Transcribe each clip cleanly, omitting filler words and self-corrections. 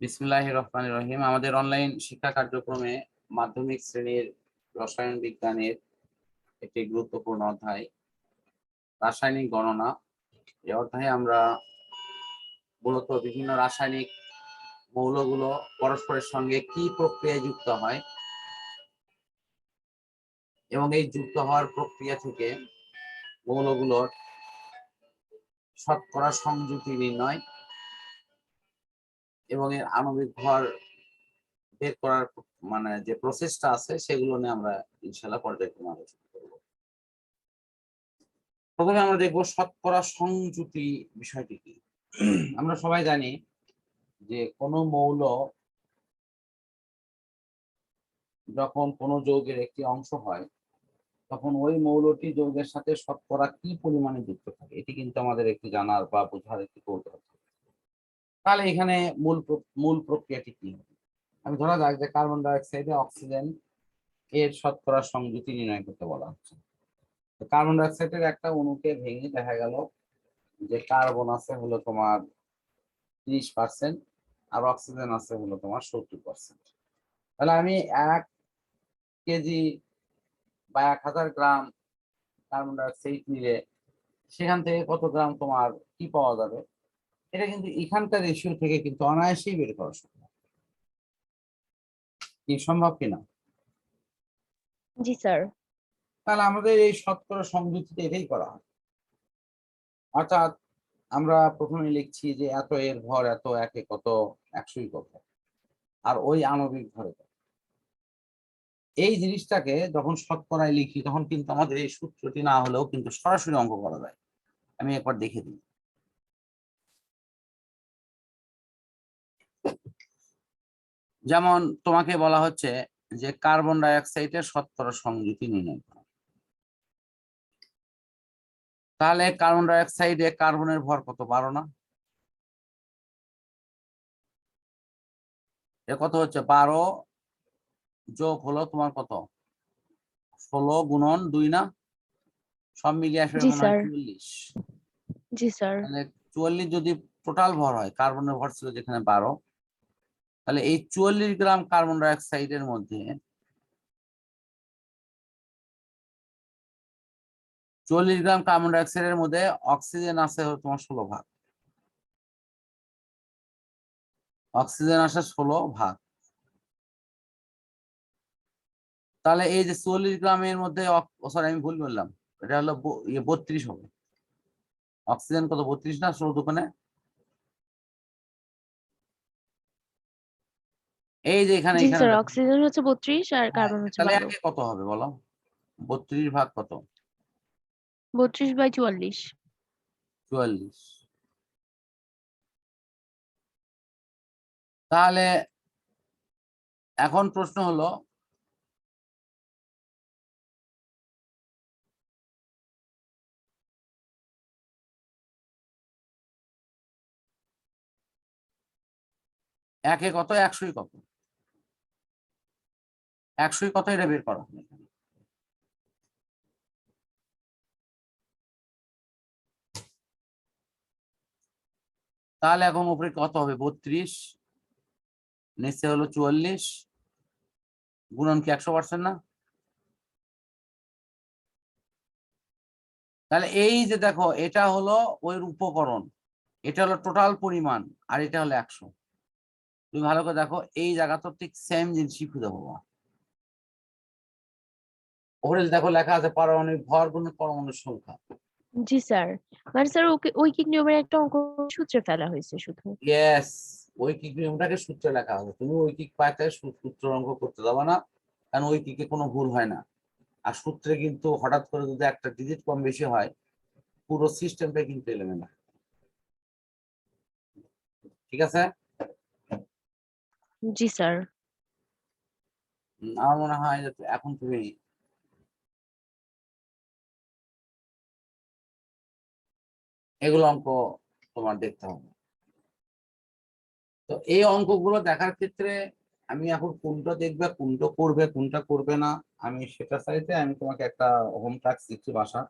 বিসমিল্লাহির রহমানির রহিম। আমাদের অনলাইন শিক্ষা কার্যক্রমে মাধ্যমিক শ্রেণীর রসায়ন বিজ্ঞানের একটি গুরুত্বপূর্ণ অধ্যায় রাসায়নিক গণনা। এই অধ্যায়ে আমরা মূলত বিভিন্ন রাসায়নিক মৌলগুলো পরস্পরের সঙ্গে কি প্রক্রিয়ায় যুক্ত হয় এবং এই যুক্ত হওয়ার প্রক্রিয়া থেকে মৌলগুলোর শতকরা সংযুতি নির্ণয় এবং এর আণবিক ভর বের করার যে প্রসেসটা আছে সেগুলো নিয়ে আমরা ইনশাআল্লাহ পর্যায়ক্রমে আলোচনা করব। প্রথমে আমরা দেখব শতকরা সংযুতি বিষয়টি কি। আমরা সবাই জানি যে কোনো মৌল যখন কোনো যৌগের একটি অংশ হয় তখন ওই মৌলটি যৌগের সাথে শতকরা কি পরিমাণে যুক্ত থাকে, এটি কিন্তু আমাদের একটি জানার বা বোঝার একটি কৌশল। তাহলে এখানে মূল প্রক্রিয়াটি কি হবে? আমি ধরা যাক যে কার্বন ডাই অক্সাইডে অক্সিজেন এর শতকরা সংযুতি নির্ণয় করতে বলা হচ্ছে। কার্বন ডাই অক্সাইডের একটা অণুকে ভেঙে দেখা গেল যে কার্বন আছে হলো তোমার 30% আর অক্সিজেন আছে হলো তোমার 70%। তাহলে আমি 1 কেজি বা 1000 গ্রাম কার্বন ডাই অক্সাইড নিলে সেখান থেকে কত গ্রাম তোমার কি পাওয়া যাবে, এটা কিন্তু এখানকার রেশিও থেকে কিন্তু অনায়াসেই বের করা সম্ভব। কি সম্ভব কিনা? জি স্যার। তাহলে আমাদের এই শতকরা সংযুক্তিতে এটাই করা হয়। অর্থাৎ আমরা প্রথমে লিখছি যে এত এর ভর এত, একে কত, 100ই কত, আর ওই আণবিক ভরে কত। এই জিনিসটাকে যখন শতকরায় লিখি তখন কিন্তু আমাদের এই সূত্রটি না হলেও কিন্তু সরাসরি অঙ্ক করা যায়। আমি একবার দেখে দিই। যেমন তোমাকে বলা হচ্ছে যে কার্বন ডাই অক্সাইডের শতকরা সংযুতি নির্ণয় করো। তাহলে কার্বন ডাই অক্সাইডে কার্বনের ভর কত? 12 না? এ কত হচ্ছে? 12 যোগ হলো তোমার কত? 16 গুণন 2 না? সব মিলিয়ে আসবে জি মনে হয় স্যার। 44। জি স্যার। তাহলে 44 যদি টোটাল ভর হয়, কার্বনের ভর ছিল যেখানে 12, তাহলে এই 44 গ্রাম কার্বন ডাই অক্সাইডের মধ্যে 44 গ্রাম কার্বন ডাই অক্সাইডের মধ্যে অক্সিজেন আছে তোমার 16 ভাগ। অক্সিজেন আসে 16 ভাগ। তাহলে এই যে 44 গ্রামের মধ্যে সরি আমি ভুল বললাম, এটা হলো 32 হবে। অক্সিজেন কত? 32 না? 16 দোকানে এই যে এখানে জি এখানে স্যার, দেখো। অক্সিজেন হচ্ছে 32 আর হ্যাঁ, কার্বন হচ্ছে তাহলে 12। একে কত হবে বলো? 32 ভাগ কত? 32/44। 44। তাহলে এখন প্রশ্ন হলো একে কত, 100ই কত? 100ই কত এটা বের করা হবে এখানে। তাহলে এখন উপরে কত হবে? 32, নিচে হলো 44, গুণন কি 100% না? তাহলে এই যে দেখো, এটা হলো ওই উপকরণ, এটা হলো টোটাল পরিমাণ, আর এটা হলো 100। তুমি ভালো করে দেখো, এই জায়গা তো ঠিক সেম জিনিসই খুঁজে পাবো। ওপরে দেখো লেখা আছে পারমাণবিক ভর গুণ পরমাণুর সংখ্যা। জি স্যার। মানে স্যার ওকে ঐকিক নিয়মের একটা অঙ্ক সূত্রে ফেলা হয়েছে শুধু। ইয়েস, ঐকিক নিয়মটাকে সূত্রে লেখা হবে। তুমি ঐকিক পাইতে সূত্র অঙ্ক করতে যাবে না, কারণ ঐকিকে কোনো ভুল হয় না। আর সূত্রে কিন্তু হঠাৎ করে যদি একটা ডিজিট কম বেশি হয়, পুরো সিস্টেমটা কিন্তু এলোমেলো। ঠিক আছে? জি স্যার। আমার মনে হয় যে এখন তুমি এগুলো অঙ্ক তোমার দেখতে হবে। তো এই অঙ্কগুলো দেখার ক্ষেত্রে আমি এখন কোনটা দেখবে, কোনটা করবে, কোনটা করবে না, আমি সেটা চাইতে আমি তোমাকে একটা হোম টাস্ক দিচ্ছি বাসা।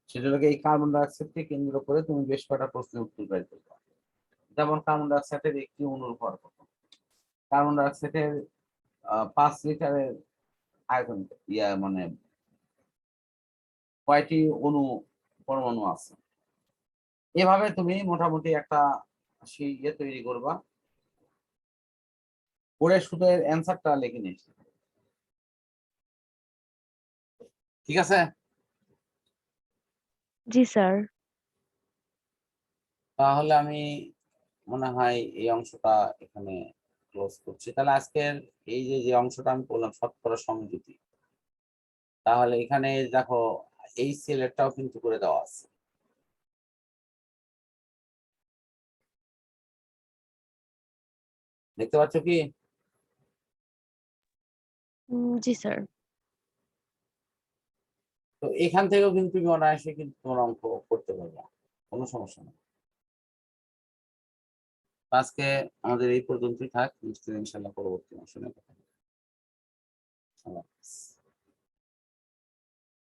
সেটা হলো এই কার্বন ডাই অক্সাইডকে কেন্দ্র করে তুমি বেশ কটা প্রশ্নের উত্তর বের করবে। যেমন কার্বন ডাই অক্সাইডের একটি অণুর ভর কত? কার্বন ডাই অক্সাইডের 5 লিটারের আয়তন মানে কয়টি পরমাণু আছে। এভাবে তুমি মোটামুটি একটা তৈরি করবা, করে শুধু এর অ্যান্সারটা লিখে নিস। ঠিক আছে? জি স্যার। তাহলে আমি মনে হয় এই অংশটা এখানে ক্লোজ করছি। তাহলে আজকের এই যে অংশটা আমি বললাম শতকরা সংযুতি, তাহলে এখানে দেখো এই সিলেক্টটাও কিন্তু করে দেওয়া আছে। দেখতে পাচ্ছ কি? জি স্যার। তো এখান থেকেও কিন্তু তুমি অনায়াসে কিন্তু তোমার অঙ্ক করতে পারবে, কোনো সমস্যা নেই। আজকে আমাদের এই পর্যন্তই থাক, নিশ্চয়ই ইনশাল্লাহ পরবর্তী অংশে কথা হবে। আল্লাহ হাফেজ।